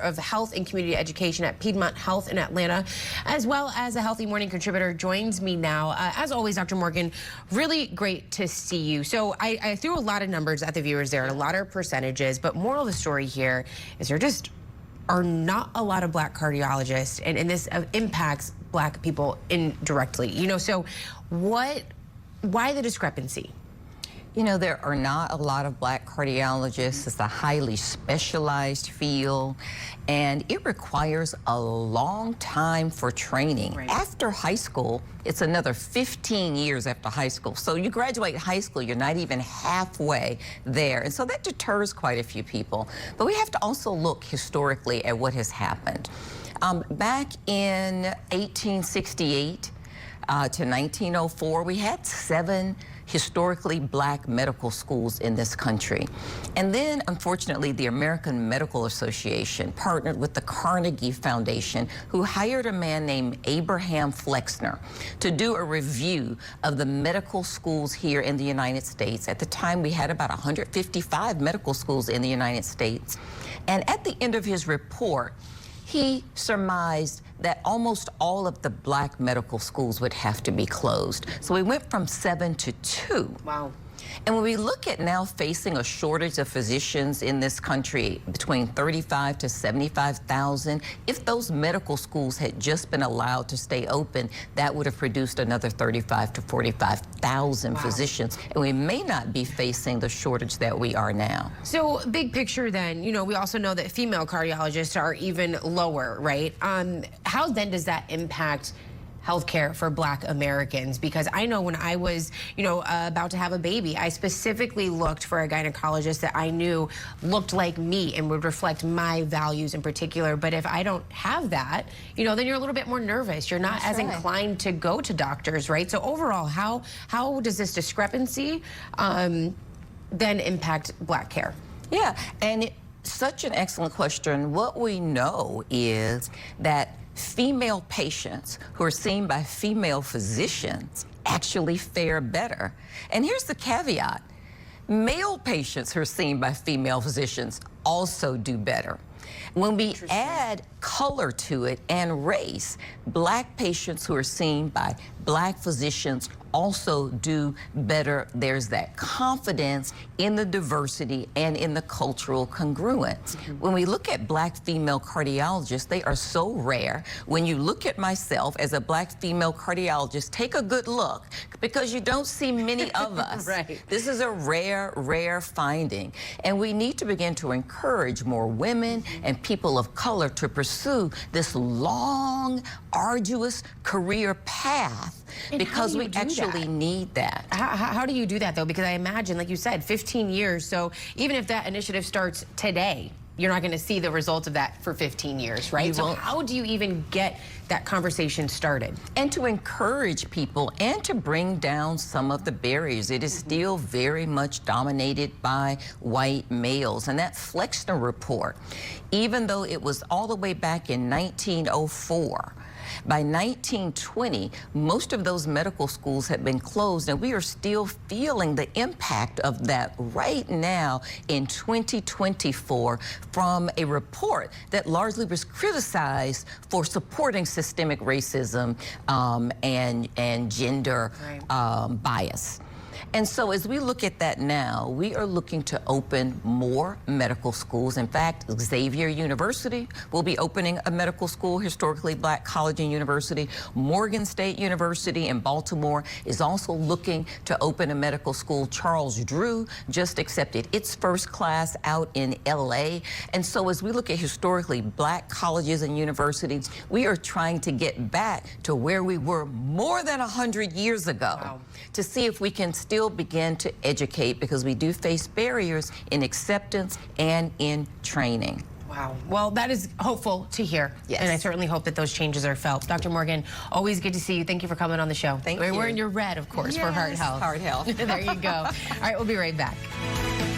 of Health and Community Education at Piedmont Health in Atlanta, as well as a Healthy Morning contributor, joins me now. As always, Dr. Morgan, really great to see you. So I threw a lot of numbers at the viewers there, and a lot of percentages, but moral of the story here is there just are not a lot of Black cardiologists, and this impacts Black people indirectly. You know, so why the discrepancy? You know, there are not a lot of Black cardiologists. It's a highly specialized field, and it requires a long time for training. Right. After high school, it's another 15 years after high school. So you graduate high school, you're not even halfway there. And so that deters quite a few people. But we have to also look historically at what has happened. Back in 1868 to 1904, we had 7 historically Black medical schools in this country. And then, unfortunately, the American Medical Association partnered with the Carnegie Foundation, who hired a man named Abraham Flexner to do a review of the medical schools here in the United States. At the time, we had about 155 medical schools in the United States. And at the end of his report, he surmised that almost all of the Black medical schools would have to be closed. So we went from 7 to 2. Wow. And when we look at now facing a shortage of physicians in this country, between 35 to 75,000, if those medical schools had just been allowed to stay open, that would have produced another 35 to 45,000 physicians. And we may not be facing the shortage that we are now. So big picture then, you know, we also know that female cardiologists are even lower, right? How then does that impact healthcare for Black Americans? Because I know when I was, you know, about to have a baby, I specifically looked for a gynecologist that I knew looked like me and would reflect my values in particular. But if I don't have that, you know, then you're a little bit more nervous. You're not as inclined to go to doctors, right? So overall, how does this discrepancy then impact Black care? Yeah, and such an excellent question. What we know is that female patients who are seen by female physicians actually fare better. And here's the caveat. Male patients who are seen by female physicians also do better. When we add color to it and race, Black patients who are seen by Black physicians also do better. There's that confidence in the diversity and in the cultural congruence. When we look at Black female cardiologists, they are so rare. When you look at myself as a Black female cardiologist, take a good look, because you don't see many of us. Right. This is a rare finding. And we need to begin to encourage more women and people of color to pursue this long, arduous career path, because we actually need that. How do you do that, though? Because I imagine, like you said, 15 years. So even if that initiative starts today, you're not going to see the results of that for 15 years, right? So how do you even get that conversation started? And to encourage people and to bring down some of the barriers. It is still very much dominated by white males. And that Flexner report, even though it was all the way back in 1904, by 1920, most of those medical schools had been closed, and we are still feeling the impact of that right now in 2024 from a report that largely was criticized for supporting systemic racism and gender bias. And so as we look at that now, we are looking to open more medical schools. In fact, Xavier University will be opening a medical school, historically Black college and university. Morgan State University in Baltimore is also looking to open a medical school. Charles Drew just accepted its first class out in LA. And so as we look at historically Black colleges and universities, we are trying to get back to where we were more than 100 years ago to see if we can still begin to educate, because we do face barriers in acceptance and in training. Wow. Well, that is hopeful to hear. Yes. And I certainly hope that those changes are felt. Dr. Morgan, always good to see you. Thank you for coming on the show. Thank you. We're wearing your red, of course, for heart health. Heart health. There you go. All right, we'll be right back.